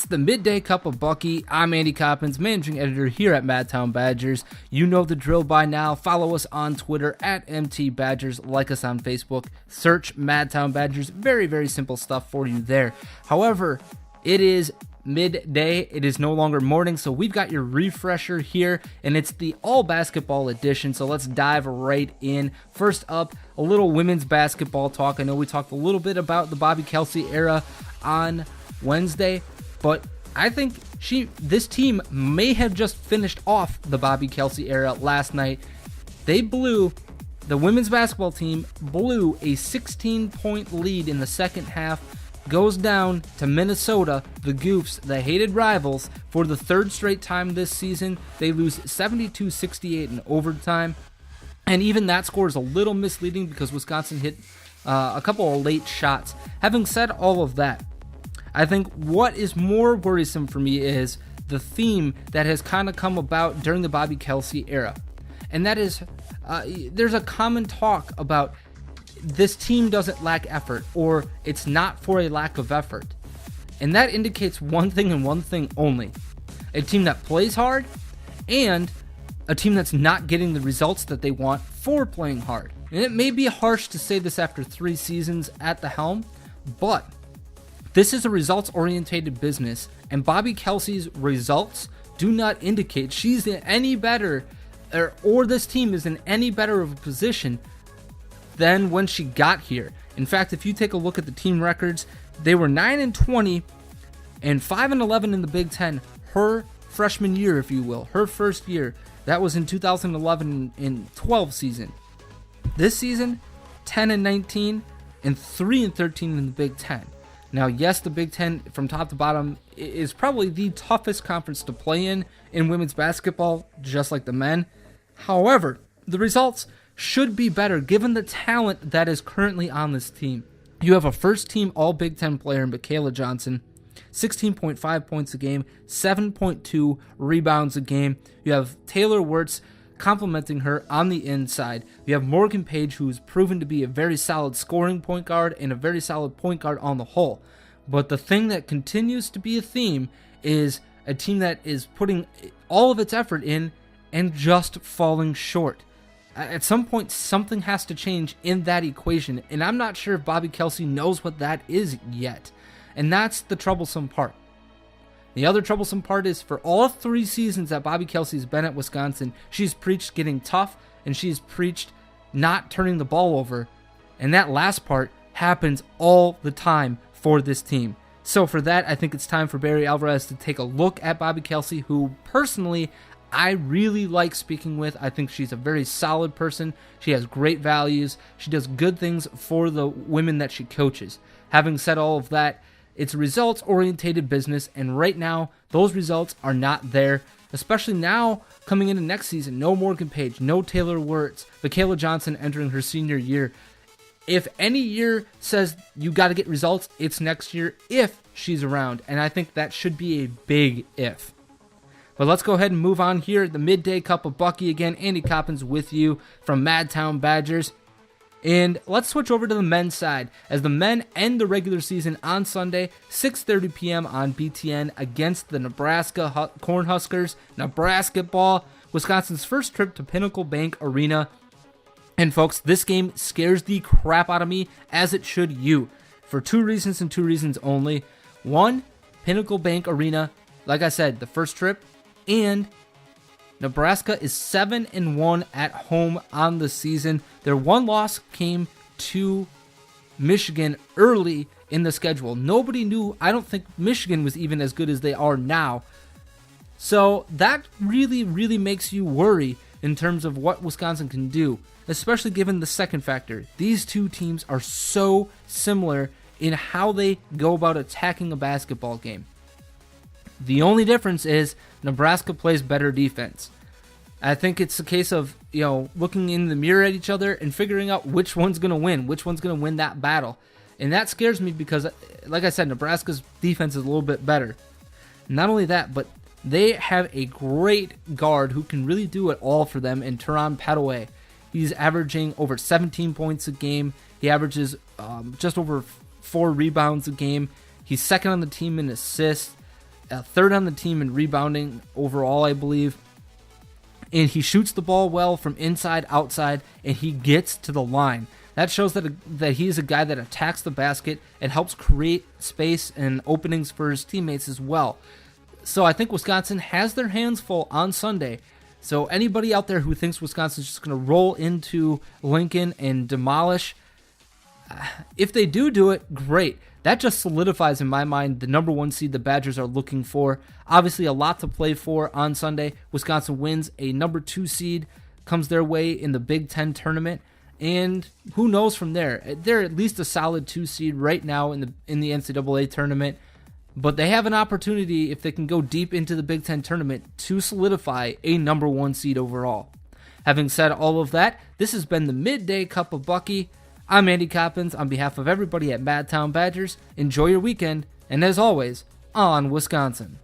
It's the Midday Cup of Bucky. I'm Andy Coppins, managing editor here at Madtown Badgers. You know the drill by now. Follow us on Twitter at MT Badgers. Like us on Facebook. Search Madtown Badgers. Very, very simple stuff for you there. However, it is midday. It is no longer morning, so we've got your refresher here, and it's the all basketball edition, so let's dive right in. First up, a little women's basketball talk. I know we talked a little bit about the Bobby Kelsey era on Wednesday, but I think this team may have just finished off the Bobby Kelsey era last night. The women's basketball team blew a 16-point lead in the second half, goes down to Minnesota, the Goofs, the hated rivals, for the third straight time this season. They lose 72-68 in overtime, and even that score is a little misleading because Wisconsin hit a couple of late shots. Having said all of that, I think what is more worrisome for me is the theme that has kind of come about during the Bobby Kelsey era. And that is, there's a common talk about this team doesn't lack effort, or it's not for a lack of effort. And that indicates one thing and one thing only. A team that plays hard, and a team that's not getting the results that they want for playing hard. And it may be harsh to say this after 3 seasons at the helm, but this is a results-oriented business, and Bobby Kelsey's results do not indicate she's in any better, or this team is in any better of a position than when she got here. In fact, if you take a look at the team records, they were 9-20 and 5-11 in the Big Ten her freshman year, if you will, her first year. That was in 2011 and 12 season. This season, 10-19 and 3-13 in the Big Ten. Now, yes, the Big Ten from top to bottom is probably the toughest conference to play in women's basketball, just like the men. However, the results should be better given the talent that is currently on this team. You have a first-team All-Big Ten player in Michaela Johnson, 16.5 points a game, 7.2 rebounds a game. You have Taylor Wirtz complementing her on the inside. You have Morgan Page, who's proven to be a very solid scoring point guard and a very solid point guard on the whole. But the thing that continues to be a theme is a team that is putting all of its effort in and just falling short. At some point, something has to change in that equation, and I'm not sure if Bobby Kelsey knows what that is yet. And that's the troublesome part. The other troublesome part is for all 3 seasons that Bobby Kelsey's been at Wisconsin, she's preached getting tough, and she's preached not turning the ball over. And that last part happens all the time for this team. So for that, I think it's time for Barry Alvarez to take a look at Bobby Kelsey, who personally I really like speaking with. I think she's a very solid person. She has great values. She does good things for the women that she coaches. Having said all of that, it's a results-oriented business, and right now, those results are not there, especially now coming into next season. No Morgan Page, no Taylor Wirtz, Michaela Johnson entering her senior year. If any year says you got to get results, it's next year if she's around, and I think that should be a big if. But let's go ahead and move on here. The Midday Cup of Bucky again. Andy Coppins with you from Madtown Badgers. And let's switch over to the men's side as the men end the regular season on Sunday, 6:30 p.m. on BTN against the Nebraska Cornhuskers. Nebraska ball, Wisconsin's first trip to Pinnacle Bank Arena. And folks, this game scares the crap out of me, as it should you, for 2 reasons and 2 reasons only. One, Pinnacle Bank Arena, like I said, the first trip, and Nebraska is 7-1 at home on the season. Their one loss came to Michigan early in the schedule. Nobody knew. I don't think Michigan was even as good as they are now. So that really, really makes you worry in terms of what Wisconsin can do, especially given the second factor. These two teams are so similar in how they go about attacking a basketball game. The only difference is Nebraska plays better defense. I think it's a case of, looking in the mirror at each other and figuring out which one's going to win that battle. And that scares me because, like I said, Nebraska's defense is a little bit better. Not only that, but they have a great guard who can really do it all for them in Teron Petaway. He's averaging over 17 points a game. He averages just over 4 rebounds a game. He's second on the team in assists. third on the team in rebounding overall, I believe. And he shoots the ball well from inside, outside, and he gets to the line. That shows that he is a guy that attacks the basket and helps create space and openings for his teammates as well. So I think Wisconsin has their hands full on Sunday. So anybody out there who thinks Wisconsin's just going to roll into Lincoln and demolish, if they do it, great. That just solidifies in my mind the number 1 seed the Badgers are looking for. Obviously a lot to play for on Sunday. Wisconsin wins, a number 2 seed comes their way in the Big Ten tournament. And who knows from there? They're at least a solid 2 seed right now in the NCAA tournament. But they have an opportunity, if they can go deep into the Big Ten tournament, to solidify a number 1 seed overall. Having said all of that, this has been the Midday Cup of Bucky. I'm Andy Coppins on behalf of everybody at Madtown Badgers. Enjoy your weekend, and as always, on Wisconsin.